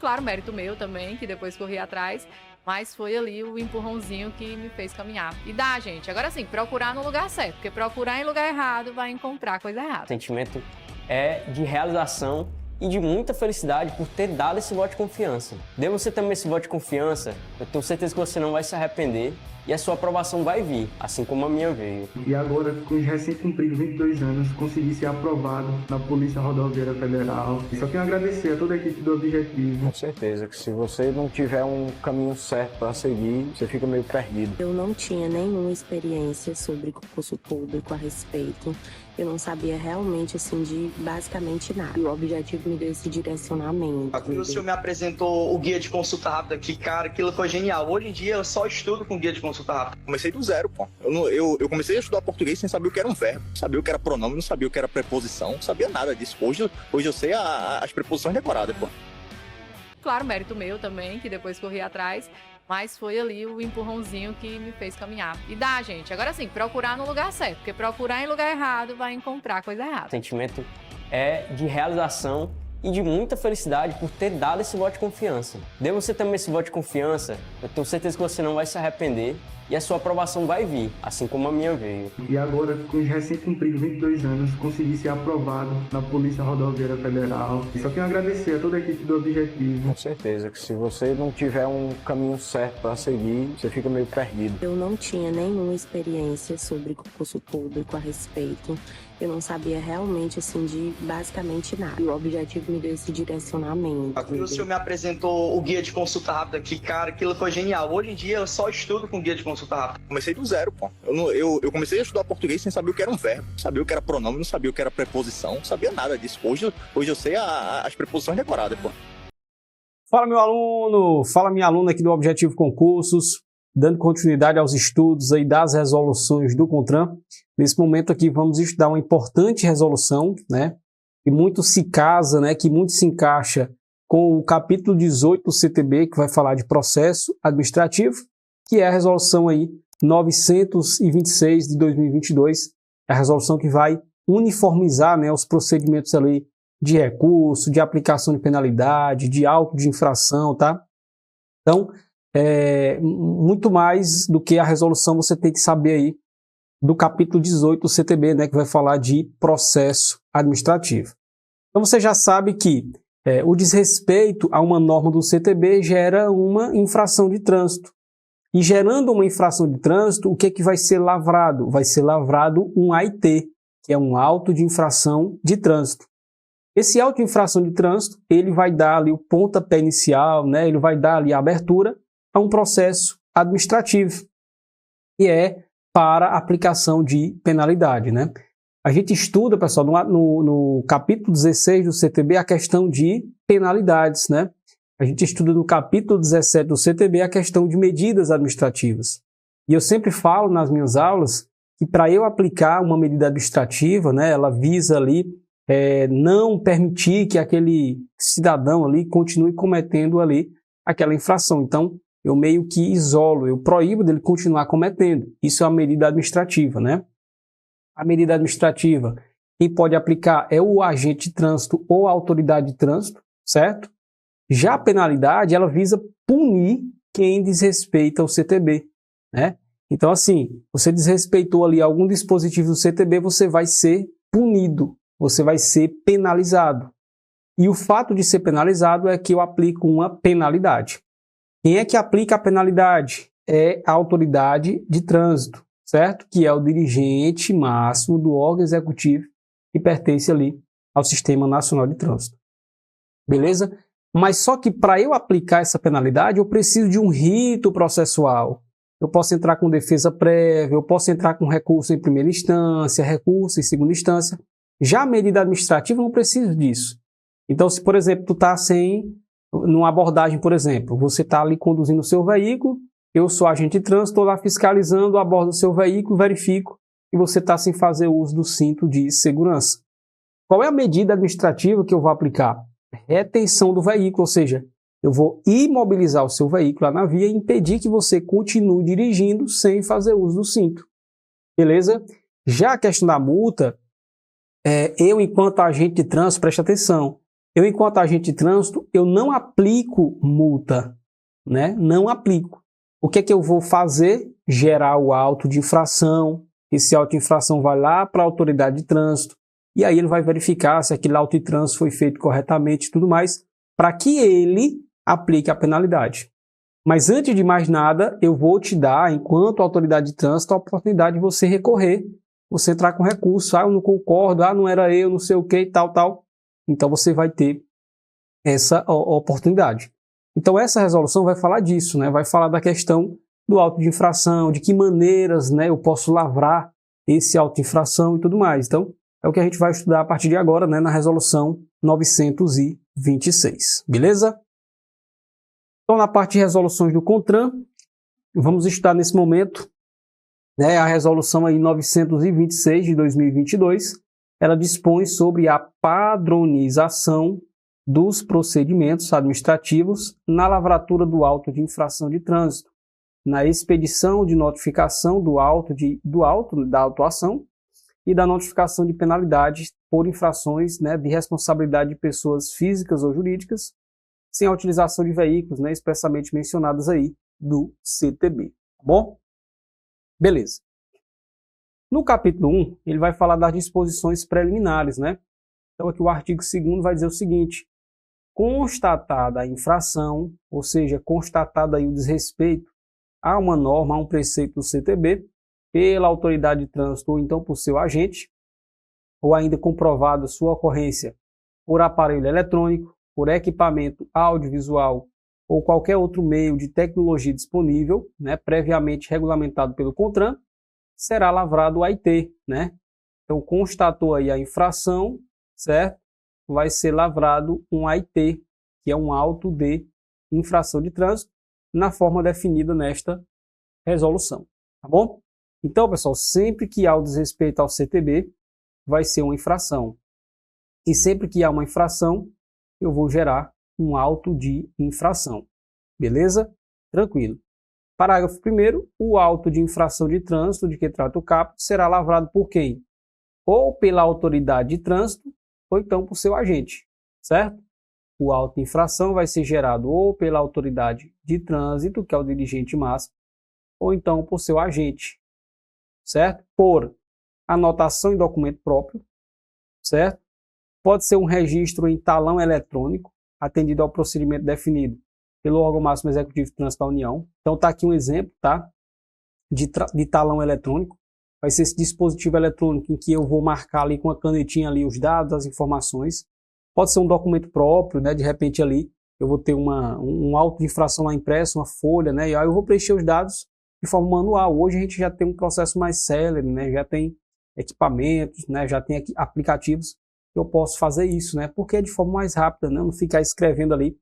Claro, mérito meu também, que depois corri atrás, mas foi ali o empurrãozinho que me fez caminhar. E dá, gente. Agora sim, procurar no lugar certo, porque procurar em lugar errado vai encontrar coisa errada. O sentimento é de realização e de muita felicidade por ter dado esse voto de confiança. Dê você também esse voto de confiança, eu tenho certeza que você não vai se arrepender e a sua aprovação vai vir, assim como a minha veio. E agora, com os recém-cumpridos 22 anos, consegui ser aprovado na Polícia Rodoviária Federal. Só tenho a agradecer a toda a equipe do Objetivo. Com certeza que se você não tiver um caminho certo para seguir, você fica meio perdido. Eu não tinha nenhuma experiência sobre concurso público a respeito. Eu não sabia realmente, assim, de basicamente nada. E o Objetivo me deu esse direcionamento. O senhor me apresentou o guia de consulta rápida, que, cara, aquilo foi genial. Hoje em dia eu só estudo com guia de consulta rápida. Comecei do zero, pô. Eu comecei a estudar português sem saber o que era um verbo, sabia o que era pronome, não sabia o que era preposição, não sabia nada disso. Hoje eu sei as preposições decoradas, pô. Claro, mérito meu também, que depois corri atrás, mas foi ali o empurrãozinho que me fez caminhar. E dá, gente. Agora sim, procurar no lugar certo, porque procurar em lugar errado vai encontrar coisa errada. O sentimento é de realização e de muita felicidade por ter dado esse voto de confiança. Dê você também esse voto de confiança, eu tenho certeza que você não vai se arrepender e a sua aprovação vai vir, assim como a minha veio. E agora, com os recém-cumpridos 22 anos, consegui ser aprovado na Polícia Rodoviária Federal. Só tenho a agradecer a toda a equipe do Objetivo. Com certeza que se você não tiver um caminho certo para seguir, você fica meio perdido. Eu não tinha nenhuma experiência sobre concurso público a respeito. Eu não sabia realmente, assim, de basicamente nada. E o Objetivo me deu esse direcionamento. O senhor me apresentou o guia de consulta rápida, que, cara, aquilo foi genial. Hoje em dia eu só estudo com guia de consulta rápida. Comecei do zero, pô. Eu comecei a estudar português sem saber o que era um verbo, não sabia o que era pronome, não sabia o que era preposição, não sabia nada disso. Hoje eu sei as preposições decoradas, pô. Fala, meu aluno! Fala, minha aluna aqui do Objetivo Concursos, dando continuidade aos estudos aí das resoluções do CONTRAN. Nesse momento aqui vamos estudar uma importante resolução, né, que muito se casa, né, que muito se encaixa com o capítulo 18 do CTB, que vai falar de processo administrativo, que é a resolução aí 926 de 2022, a resolução que vai uniformizar, né, os procedimentos ali de recurso, de aplicação de penalidade, de auto de infração, tá? Então, muito mais do que a resolução você tem que saber aí do capítulo 18 do CTB, né, que vai falar de processo administrativo. Então você já sabe que o desrespeito a uma norma do CTB gera uma infração de trânsito. E gerando uma infração de trânsito, o que é que vai ser lavrado? Vai ser lavrado um AIT, que é um auto de infração de trânsito. Esse auto de infração de trânsito, ele vai dar ali o pontapé inicial, né, ele vai dar ali a abertura a um processo administrativo, que é para aplicação de penalidade, né? A gente estuda, pessoal, no capítulo 16 do CTB a questão de penalidades, né? A gente estuda no capítulo 17 do CTB a questão de medidas administrativas. E eu sempre falo nas minhas aulas que para eu aplicar uma medida administrativa, né, ela visa ali não permitir que aquele cidadão ali continue cometendo ali aquela infração. Então, eu meio que isolo, eu proíbo dele continuar cometendo. Isso é uma medida administrativa, né? A medida administrativa, quem pode aplicar é o agente de trânsito ou a autoridade de trânsito, certo? Já a penalidade, ela visa punir quem desrespeita o CTB, né? Então, assim, você desrespeitou ali algum dispositivo do CTB, você vai ser punido, você vai ser penalizado. E o fato de ser penalizado é que eu aplico uma penalidade. Quem é que aplica a penalidade? É a autoridade de trânsito, certo? Que é o dirigente máximo do órgão executivo que pertence ali ao Sistema Nacional de Trânsito. Beleza? Mas só que para eu aplicar essa penalidade, eu preciso de um rito processual. Eu posso entrar com defesa prévia, eu posso entrar com recurso em primeira instância, recurso em segunda instância. Já a medida administrativa, eu não preciso disso. Então, se, por exemplo, tu está numa abordagem, por exemplo, você está ali conduzindo o seu veículo, eu sou agente de trânsito, estou lá fiscalizando a bordo do seu veículo, verifico que você está sem fazer uso do cinto de segurança. Qual é a medida administrativa que eu vou aplicar? Retenção do veículo, ou seja, eu vou imobilizar o seu veículo lá na via e impedir que você continue dirigindo sem fazer uso do cinto. Beleza? Já a questão da multa, eu, enquanto agente de trânsito, preste atenção. Eu, enquanto agente de trânsito, eu não aplico multa, né? Não aplico. O que é que eu vou fazer? Gerar o auto de infração. Esse auto de infração vai lá para a autoridade de trânsito e aí ele vai verificar se aquele auto de trânsito foi feito corretamente e tudo mais, para que ele aplique a penalidade. Mas antes de mais nada, eu vou te dar, enquanto autoridade de trânsito, a oportunidade de você recorrer, você entrar com recurso. Eu não concordo, não era eu, não sei o que e tal, tal. Então você vai ter essa oportunidade. Então essa resolução vai falar disso, né? Vai falar da questão do auto de infração, de que maneiras, né, eu posso lavrar esse auto de infração e tudo mais. Então é o que a gente vai estudar a partir de agora, né, na resolução 926, beleza? Então na parte de resoluções do CONTRAN, vamos estudar nesse momento, né, a resolução aí 926 de 2022, ela dispõe sobre a padronização dos procedimentos administrativos na lavratura do auto de infração de trânsito, na expedição de notificação da autuação e da notificação de penalidades por infrações, né, de responsabilidade de pessoas físicas ou jurídicas, sem a utilização de veículos, né, expressamente mencionados aí do CTB, tá bom? Beleza. No capítulo 1, ele vai falar das disposições preliminares, né? Então aqui o artigo 2º vai dizer o seguinte: constatada a infração, ou seja, constatado aí o desrespeito a uma norma, a um preceito do CTB, pela autoridade de trânsito ou então por seu agente, ou ainda comprovada sua ocorrência por aparelho eletrônico, por equipamento audiovisual ou qualquer outro meio de tecnologia disponível, né, previamente regulamentado pelo CONTRAN, será lavrado o AIT, né? Então constatou aí a infração, certo? Vai ser lavrado um AIT, que é um auto de infração de trânsito, na forma definida nesta resolução, tá bom? Então, pessoal, sempre que há o desrespeito ao CTB, vai ser uma infração. E sempre que há uma infração, eu vou gerar um auto de infração. Beleza? Tranquilo. Parágrafo 1º, o auto de infração de trânsito de que trata o caput será lavrado por quem? Ou pela autoridade de trânsito, ou então por seu agente, certo? O auto de infração vai ser gerado ou pela autoridade de trânsito, que é o dirigente máximo, ou então por seu agente, certo? Por anotação em documento próprio, certo? Pode ser um registro em talão eletrônico, atendido ao procedimento definido pelo órgão máximo executivo de trânsito da União. Então está aqui um exemplo, tá? De talão eletrônico. Vai ser esse dispositivo eletrônico em que eu vou marcar ali com a canetinha ali os dados, as informações. Pode ser um documento próprio, né? De repente ali eu vou ter um auto de infração lá impresso, uma folha, né? E aí eu vou preencher os dados de forma manual. Hoje a gente já tem um processo mais célere, né? Já tem equipamentos, né? Já tem aplicativos que eu posso fazer isso, né? Porque é de forma mais rápida, né? Não ficar escrevendo ali.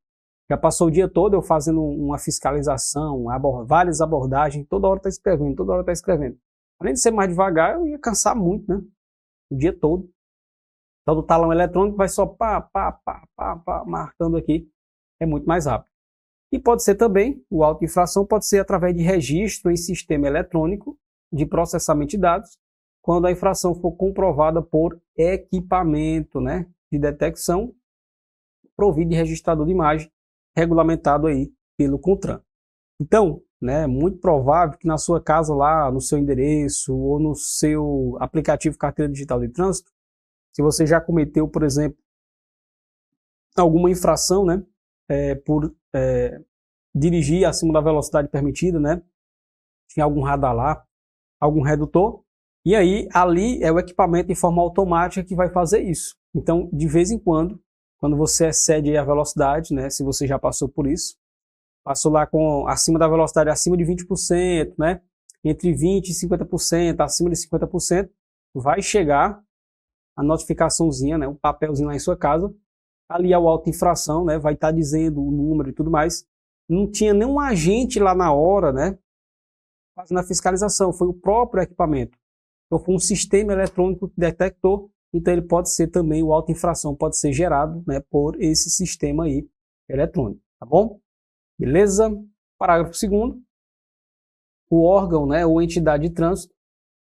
Já passou o dia todo eu fazendo uma fiscalização, várias abordagens, toda hora está escrevendo, toda hora está escrevendo. Além de ser mais devagar, eu ia cansar muito, né? O dia todo. Então, do talão eletrônico vai só marcando aqui. É muito mais rápido. E pode ser também, o auto de infração pode ser através de registro em sistema eletrônico de processamento de dados, quando a infração for comprovada por equipamento, né, de detecção provido de registrador de imagem, regulamentado aí pelo CONTRAN. Então, né, é muito provável que na sua casa lá, no seu endereço ou no seu aplicativo carteira digital de trânsito, se você já cometeu, por exemplo, alguma infração, né, por dirigir acima da velocidade permitida, né, tinha algum radar lá, algum redutor, e aí ali é o equipamento de forma automática que vai fazer isso. Então, de vez em quando você excede a velocidade, né, se você já passou por isso, passou lá acima da velocidade, acima de 20%, né, entre 20% e 50%, acima de 50%, vai chegar a notificaçãozinha, né, um papelzinho lá em sua casa, ali é o auto de infração, né, vai estar dizendo o número e tudo mais. Não tinha nenhum agente lá na hora, né, fazendo a fiscalização, foi o próprio equipamento. Então foi um sistema eletrônico que detectou. Então ele pode ser também, o auto de infração pode ser gerado, né, por esse sistema aí eletrônico, tá bom? Beleza? Parágrafo 2º. O órgão, né, ou entidade de trânsito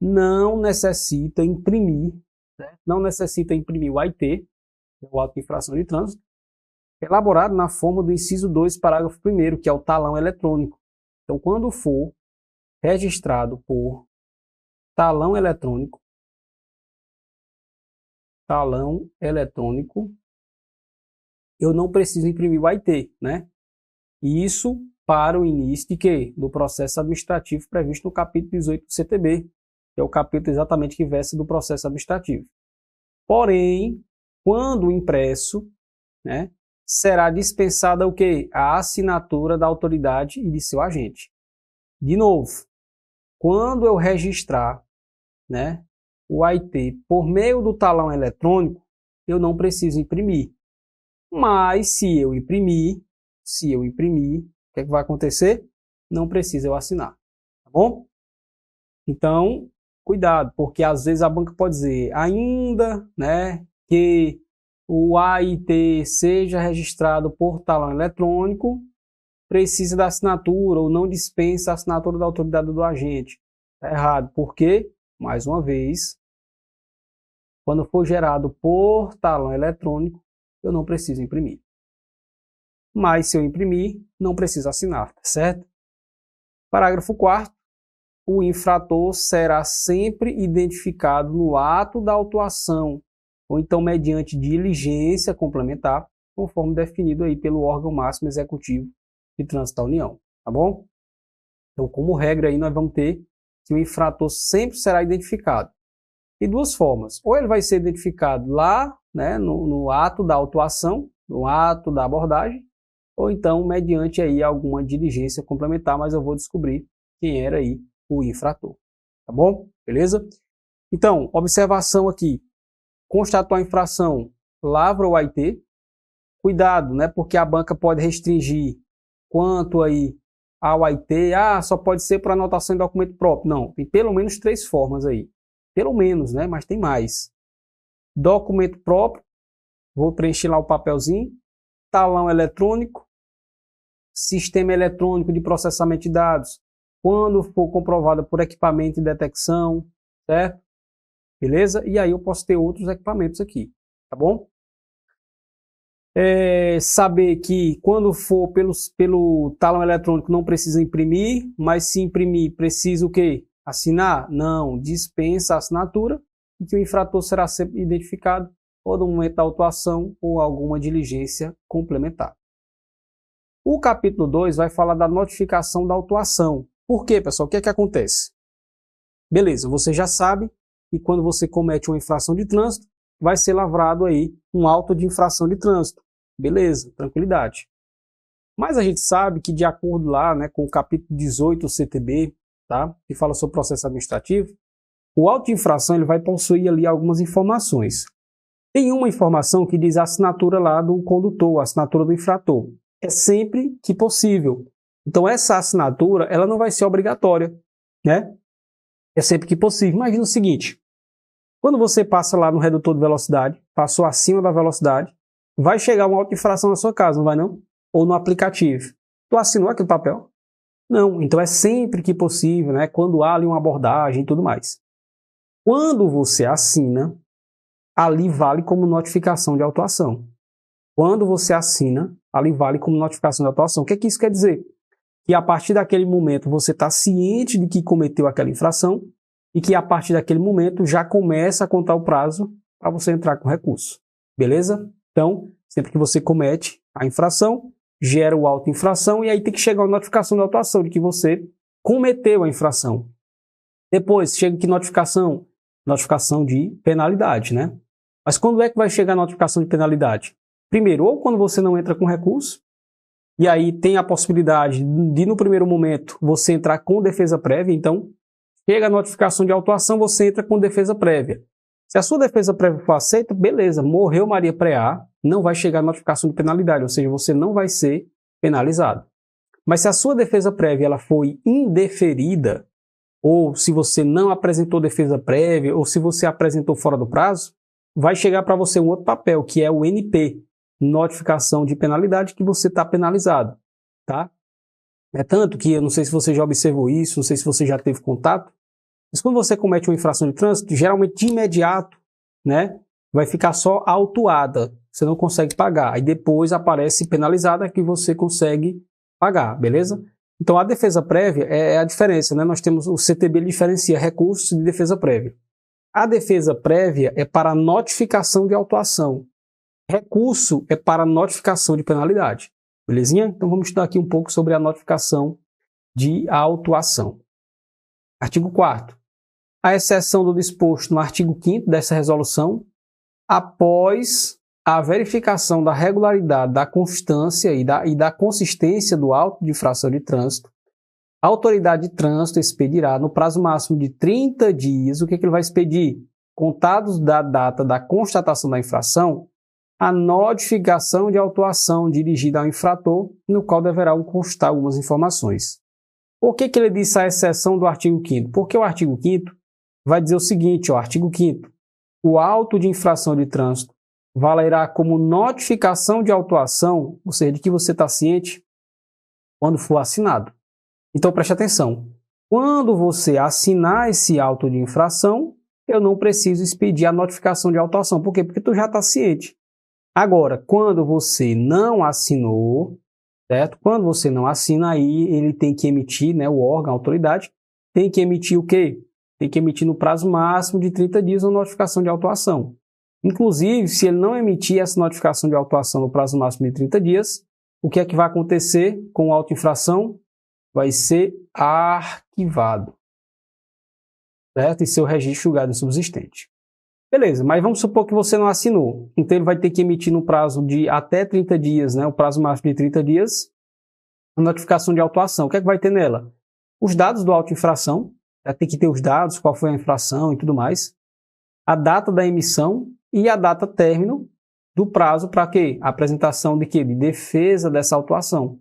não necessita imprimir o AIT, o auto de infração de trânsito, elaborado na forma do inciso 2, parágrafo 1º, que é o talão eletrônico. Então, quando for registrado por talão eletrônico, eu não preciso imprimir o AIT, né? Isso para o início de quê? Do processo administrativo previsto no capítulo 18 do CTB, que é o capítulo exatamente que versa do processo administrativo. Porém, quando impresso, né, será dispensada o quê? A assinatura da autoridade e de seu agente. De novo, quando eu registrar, né, o AIT por meio do talão eletrônico, eu não preciso imprimir. Mas se eu imprimir, o que é que vai acontecer? Não precisa eu assinar, tá bom? Então, cuidado, porque às vezes a banca pode dizer, ainda, né, que o AIT seja registrado por talão eletrônico, precisa da assinatura ou não dispensa a assinatura da autoridade do agente. Está errado, porque, mais uma vez, quando for gerado por talão eletrônico, eu não preciso imprimir. Mas se eu imprimir, não preciso assinar, tá certo? Parágrafo 4º. O infrator será sempre identificado no ato da autuação, ou então mediante diligência complementar, conforme definido aí pelo órgão máximo executivo de trânsito da União, tá bom? Então, como regra aí, nós vamos ter que o infrator sempre será identificado. De duas formas, ou ele vai ser identificado lá, né, no ato da autuação, no ato da abordagem, ou então mediante aí alguma diligência complementar, mas eu vou descobrir quem era aí o infrator, tá bom? Beleza? Então, observação aqui, constatou a infração, lavra o AIT, cuidado, né, porque a banca pode restringir quanto aí ao AIT, só pode ser por anotação em documento próprio. Não, tem pelo menos 3 formas aí, pelo menos, né, mas tem mais. Documento próprio, vou preencher lá o papelzinho, talão eletrônico, sistema eletrônico de processamento de dados, quando for comprovada por equipamento de detecção, certo? Beleza? E aí eu posso ter outros equipamentos aqui, tá bom? Saber que quando for pelo talão eletrônico não precisa imprimir, mas se imprimir precisa o quê? Assinar? Não, dispensa a assinatura e que o infrator será sempre identificado ou no momento da autuação ou alguma diligência complementar. O capítulo 2 vai falar da notificação da autuação. Por quê, pessoal? O que é que acontece? Beleza, você já sabe que quando você comete uma infração de trânsito, vai ser lavrado aí um auto de infração de trânsito. Beleza, tranquilidade. Mas a gente sabe que de acordo lá, né, com o capítulo 18 do CTB, tá, que fala sobre processo administrativo, o auto de infração ele vai possuir ali algumas informações. Tem uma informação que diz a assinatura lá do condutor, a assinatura do infrator. É sempre que possível. Então essa assinatura, ela não vai ser obrigatória, né? É sempre que possível. Imagina o seguinte, quando você passa lá no redutor de velocidade, passou acima da velocidade, vai chegar uma auto de infração na sua casa, não vai não? Ou no aplicativo. Tu assinou aquele papel? Não, então é sempre que possível, né? Quando há ali uma abordagem e tudo mais. Quando você assina, ali vale como notificação de autuação. Quando você assina, ali vale como notificação de autuação. O que é que isso quer dizer? Que a partir daquele momento você está ciente de que cometeu aquela infração e que a partir daquele momento já começa a contar o prazo para você entrar com recurso. Beleza? Então, sempre que você comete a infração, gera o auto infração e aí tem que chegar a notificação de autuação de que você cometeu a infração. Depois, chega que notificação? Notificação de penalidade, né? Mas quando é que vai chegar a notificação de penalidade? Primeiro, ou quando você não entra com recurso, e aí tem a possibilidade de, no primeiro momento, você entrar com defesa prévia. Então, chega a notificação de autuação, você entra com defesa prévia. Se a sua defesa prévia for aceita, beleza, morreu Maria Preá, não vai chegar a notificação de penalidade, ou seja, você não vai ser penalizado. Mas se a sua defesa prévia ela foi indeferida, ou se você não apresentou defesa prévia, ou se você apresentou fora do prazo, vai chegar para você um outro papel, que é o NP, notificação de penalidade, que você está penalizado, tá? É tanto que, eu não sei se você já observou isso, não sei se você já teve contato, mas quando você comete uma infração de trânsito, geralmente de imediato, né, vai ficar só autuada. você não consegue pagar. Aí depois aparece penalizada que você consegue pagar, beleza? Então a defesa prévia é a diferença, né? Nós temos o CTB, ele diferencia recursos de defesa prévia. A defesa prévia é para notificação de autuação. Recurso é para notificação de penalidade. Belezinha? Então vamos estudar aqui um pouco sobre a notificação de autuação. Artigo 4º. A exceção do disposto no artigo 5º dessa resolução, após a verificação da regularidade, da constância e da consistência do auto de infração de trânsito, a autoridade de trânsito expedirá no prazo máximo de 30 dias, o que ele vai expedir? Contados da data da constatação da infração, a notificação de autuação dirigida ao infrator, no qual deverá constar algumas informações. Por que ele disse a exceção do artigo 5º? Porque o artigo 5º vai dizer o seguinte, ó, artigo 5º, o auto de infração de trânsito valerá como notificação de autuação, ou seja, de que você está ciente, quando for assinado. Então preste atenção, quando você assinar esse auto de infração, eu não preciso expedir a notificação de autuação. Por quê? Porque tu já está ciente. Agora, quando você não assinou, certo? Quando você não assina, aí ele tem que emitir, né, o órgão, a autoridade, tem que emitir o quê? Tem que emitir no prazo máximo de 30 dias uma notificação de autuação. Inclusive, se ele não emitir essa notificação de autuação no prazo máximo de 30 dias, o que é que vai acontecer com a auto-infração? Vai ser arquivado, certo? E seu registro julgado insubsistente. Beleza, mas vamos supor que você não assinou. Então ele vai ter que emitir no prazo de até 30 dias, né? O prazo máximo de 30 dias, a notificação de autuação. O que é que vai ter nela? Os dados do auto-infração, tem que ter os dados, qual foi a infração e tudo mais. A data da emissão e a data término do prazo para quê? A apresentação de quê? De defesa dessa autuação.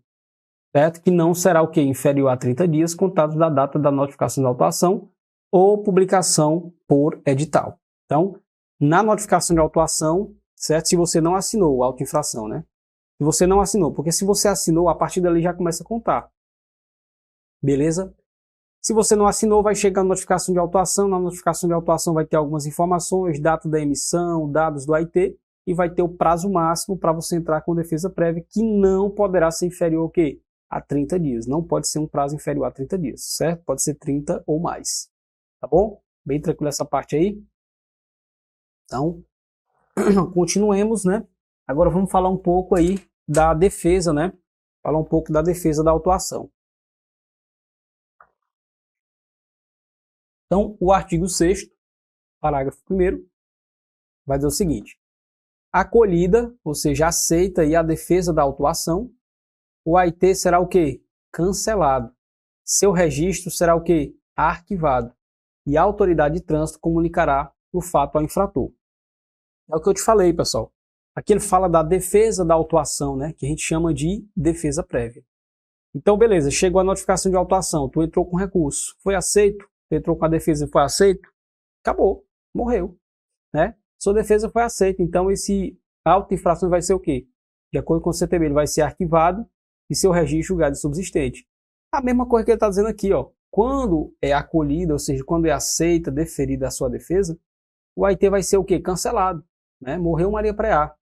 Certo? Que não será o quê? Inferior a 30 dias, contados da data da notificação da autuação ou publicação por edital. Então, na notificação de autuação, certo? Se você não assinou a auto-infração, né? Se você não assinou, porque se você assinou, a partir dali já começa a contar. Beleza? Se você não assinou, vai chegar a notificação de autuação. Na notificação de autuação vai ter algumas informações, data da emissão, dados do AIT, e vai ter o prazo máximo para você entrar com defesa prévia, que não poderá ser inferior ao quê? A 30 dias. Não pode ser um prazo inferior a 30 dias, certo? Pode ser 30 ou mais. Tá bom? Bem tranquilo essa parte aí. Então, continuemos, né? Agora vamos falar um pouco aí da defesa, né? Falar um pouco da defesa da autuação. Então, o artigo 6º, parágrafo 1º, vai dizer o seguinte. Acolhida, ou seja, aceita aí a defesa da autuação, o AIT será o quê? Cancelado. Seu registro será o quê? Arquivado. E a autoridade de trânsito comunicará o fato ao infrator. É o que eu te falei, pessoal. Aqui ele fala da defesa da autuação, né? Que a gente chama de defesa prévia. Então, beleza, chegou a notificação de autuação, tu entrou com recurso, foi aceito, tu entrou com a defesa e foi aceito, acabou, morreu, né? Sua defesa foi aceita, então esse auto-infração vai ser o quê? De acordo com o CTB, ele vai ser arquivado e seu registro julgado subsistente. A mesma coisa que ele está dizendo aqui, ó. Quando é acolhida, ou seja, quando é aceita, deferida a sua defesa, o AIT vai ser o quê? Cancelado, né? Morreu Maria Preá.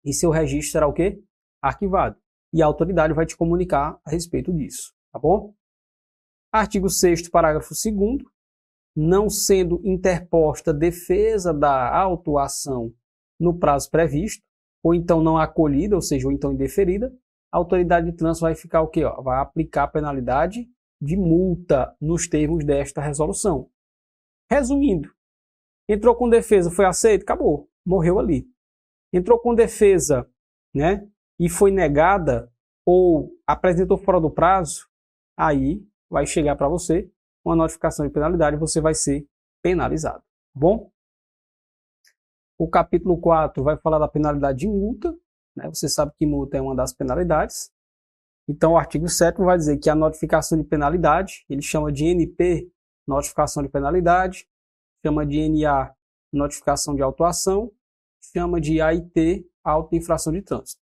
E seu registro será o quê? Arquivado. E a autoridade vai te comunicar a respeito disso, tá bom? Artigo 6º, parágrafo 2º. Não sendo interposta defesa da autuação no prazo previsto, ou então não acolhida, ou seja, ou então indeferida, a autoridade de trânsito vai ficar o quê? Ó? Vai aplicar a penalidade de multa nos termos desta resolução. Resumindo, entrou com defesa, foi aceito, acabou, morreu ali. Entrou com defesa, né, e foi negada ou apresentou fora do prazo, aí vai chegar para você uma notificação de penalidade e você vai ser penalizado. Bom? O capítulo 4 vai falar da penalidade de multa, né? Você sabe que multa é uma das penalidades. Então o artigo 7º vai dizer que a notificação de penalidade, ele chama de NP, notificação de penalidade, chama de NA, notificação de autuação, chama de AIT, auto-infração de trânsito.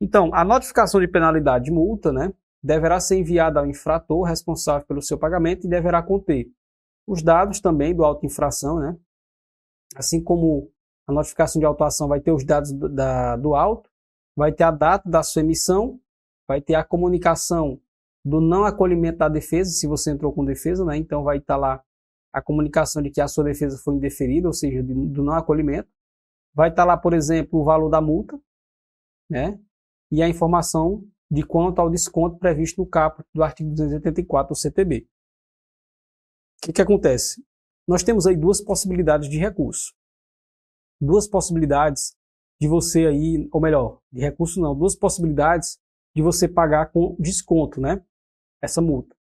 Então, a notificação de penalidade de multa, né, deverá ser enviada ao infrator responsável pelo seu pagamento e deverá conter os dados também do auto-infração, né, assim como A notificação de autuação vai ter os dados do auto, vai ter a data da sua emissão, vai ter a comunicação do não acolhimento da defesa, se você entrou com defesa, né? Então vai estar lá a comunicação de que a sua defesa foi indeferida, ou seja, do não acolhimento. Vai estar lá, por exemplo, o valor da multa, né? E a informação de quanto ao desconto previsto no caput do artigo 284 do CTB. O que acontece? Nós temos aí duas possibilidades de recurso. Duas possibilidades de você aí, ou melhor, de recurso não, duas possibilidades de você pagar com desconto, né? Essa multa.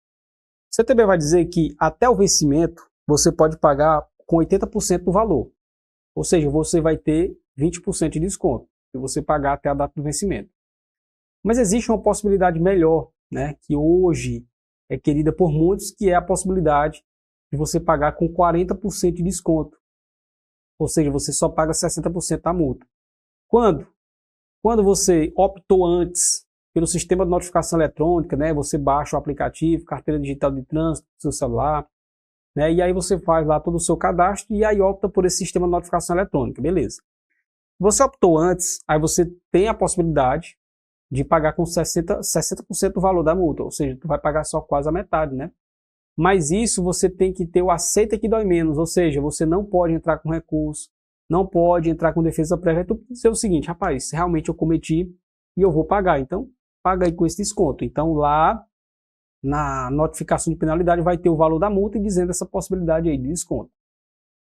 O CTB vai dizer que até o vencimento você pode pagar com 80% do valor. Ou seja, você vai ter 20% de desconto se você pagar até a data do vencimento. Mas existe uma possibilidade melhor, né, que hoje é querida por muitos, que é a possibilidade de você pagar com 40% de desconto. Ou seja, você só paga 60% da multa. Quando você optou antes pelo sistema de notificação eletrônica, né, você baixa o aplicativo, carteira digital de trânsito, seu celular, né, e aí você faz lá todo o seu cadastro e aí opta por esse sistema de notificação eletrônica, beleza. Você optou antes, aí você tem a possibilidade de pagar com 60% do valor da multa, ou seja, tu vai pagar só quase a metade, né? Mas isso você tem que ter o aceita que dói menos, ou seja, você não pode entrar com recurso, não pode entrar com defesa prévia, tu pode dizer o seguinte, rapaz, realmente eu cometi e eu vou pagar, então paga aí com esse desconto. Então lá na notificação de penalidade vai ter o valor da multa e dizendo essa possibilidade aí de desconto.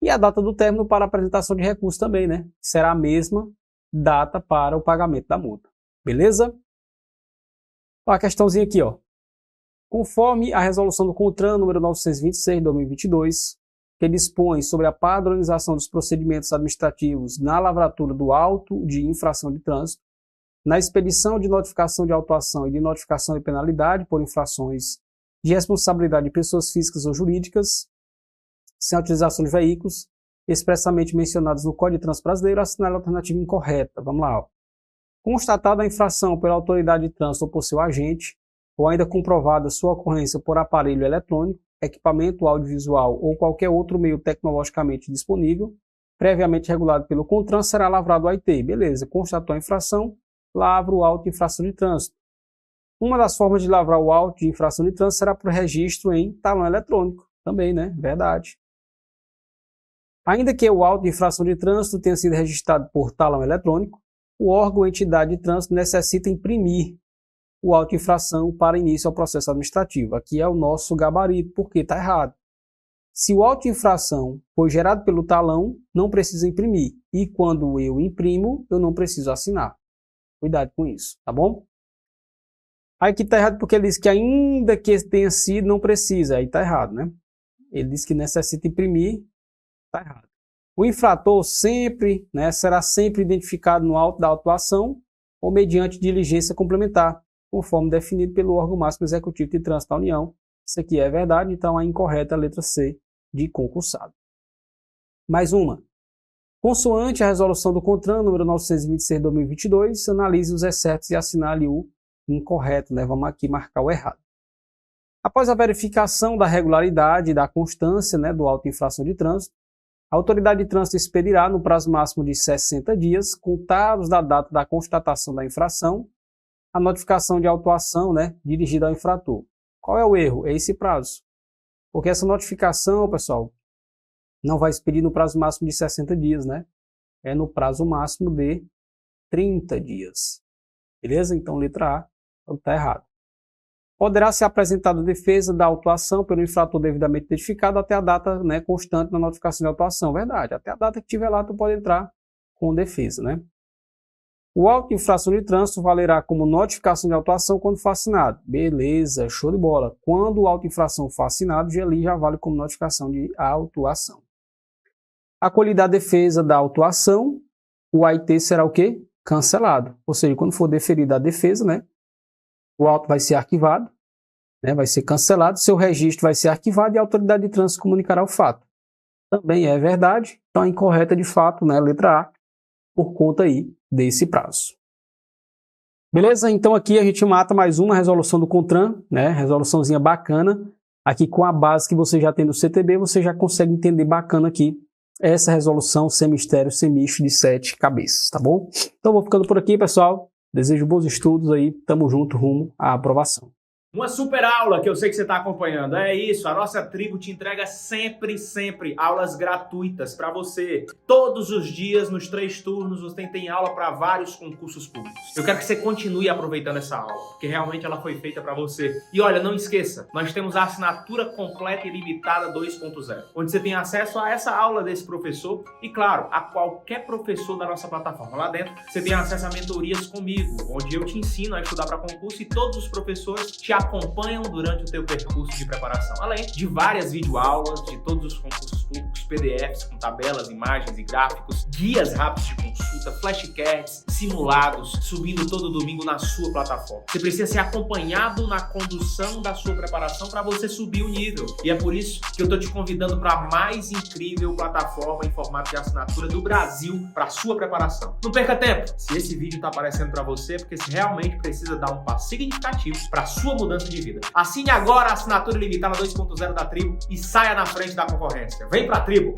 E a data do término para apresentação de recurso também, né? Será a mesma data para o pagamento da multa. Beleza? Ó, a questãozinha aqui, ó. Conforme a resolução do CONTRAN número 926 de 2022, que dispõe sobre a padronização dos procedimentos administrativos na lavratura do auto de infração de trânsito, na expedição de notificação de autuação e de notificação de penalidade por infrações de responsabilidade de pessoas físicas ou jurídicas, sem utilização de veículos, expressamente mencionados no Código de Trânsito Brasileiro, assinale a alternativa incorreta. Vamos lá, ó. Constatada a infração pela autoridade de trânsito ou por seu agente, ou ainda comprovada sua ocorrência por aparelho eletrônico, equipamento audiovisual ou qualquer outro meio tecnologicamente disponível, previamente regulado pelo CONTRAN, será lavrado o AIT. Beleza, constatou a infração, lavra o auto de infração de trânsito. Uma das formas de lavrar o auto de infração de trânsito será por registro em talão eletrônico. Também, né? Verdade. Ainda que o auto de infração de trânsito tenha sido registrado por talão eletrônico, o órgão ou entidade de trânsito necessita imprimir o auto de infração para início ao processo administrativo. Aqui é o nosso gabarito, porque está errado. Se o auto de infração foi gerado pelo talão, não precisa imprimir. E quando eu imprimo, eu não preciso assinar. Cuidado com isso, tá bom? Aí aqui está errado porque ele diz que ainda que tenha sido, não precisa. Aí está errado, né? Ele diz que necessita imprimir, está errado. O infrator sempre, né, será sempre identificado no auto da autuação ou mediante diligência complementar, conforme definido pelo órgão máximo executivo de trânsito da União. Isso aqui é verdade, então a incorreta é a letra C de concursado. Mais uma. Consoante a resolução do CONTRAN número 926 de 2022, analise os excertos e assinale o incorreto, né? Vamos aqui marcar o errado. Após a verificação da regularidade e da constância, né, do auto de infração de trânsito, a autoridade de trânsito expedirá, no prazo máximo de 60 dias, contados da data da constatação da infração, a notificação de autuação, né, dirigida ao infrator. Qual é o erro? É esse prazo. Porque essa notificação, pessoal, não vai expedir no prazo máximo de 60 dias, né? É no prazo máximo de 30 dias. Beleza? Então, letra A está errado. Poderá ser apresentada defesa da autuação pelo infrator devidamente identificado até a data, né, constante na notificação de autuação. Verdade. Até a data que tiver lá, tu pode entrar com defesa, né? O auto de infração de trânsito valerá como notificação de autuação quando for assinado. Beleza, show de bola. Quando o auto de infração for assinado, já vale como notificação de autuação. Acolhida a defesa da autuação, o AIT será o quê? Cancelado. Ou seja, quando for deferida a defesa, né, o auto vai ser arquivado, né, vai ser cancelado, seu registro vai ser arquivado e a autoridade de trânsito comunicará o fato. Também é verdade, então é incorreta de fato, né, letra A, por conta aí desse prazo. Beleza? Então aqui a gente mata mais uma resolução do CONTRAN, né, resoluçãozinha bacana. Aqui com a base que você já tem do CTB, você já consegue entender bacana aqui essa resolução sem mistério, sem misto de 7 cabeças, tá bom? Então vou ficando por aqui, pessoal. Desejo bons estudos aí, tamo junto rumo à aprovação. Uma super aula que eu sei que você está acompanhando. É isso, a nossa tribo te entrega sempre aulas gratuitas para você. Todos os dias, nos 3 turnos, você tem aula para vários concursos públicos. Eu quero que você continue aproveitando essa aula, porque realmente ela foi feita para você. E olha, não esqueça, nós temos a assinatura completa e limitada 2.0, onde você tem acesso a essa aula desse professor e, claro, a qualquer professor da nossa plataforma. Lá dentro, você tem acesso a mentorias comigo, onde eu te ensino a estudar para concurso e todos os professores te acompanham durante o teu percurso de preparação, além de várias videoaulas de todos os concursos públicos, PDFs com tabelas, imagens e gráficos, guias rápidos de consulta, flashcards, simulados, subindo todo domingo na sua plataforma. Você precisa ser acompanhado na condução da sua preparação para você subir o nível. E é por isso que eu estou te convidando para a mais incrível plataforma em formato de assinatura do Brasil para a sua preparação. Não perca tempo! Se esse vídeo está aparecendo para você, é porque você realmente precisa dar um passo significativo para a sua mudança de vida. Assine agora a assinatura limitada 2.0 da Tribo e saia na frente da concorrência. Vem pra Tribo!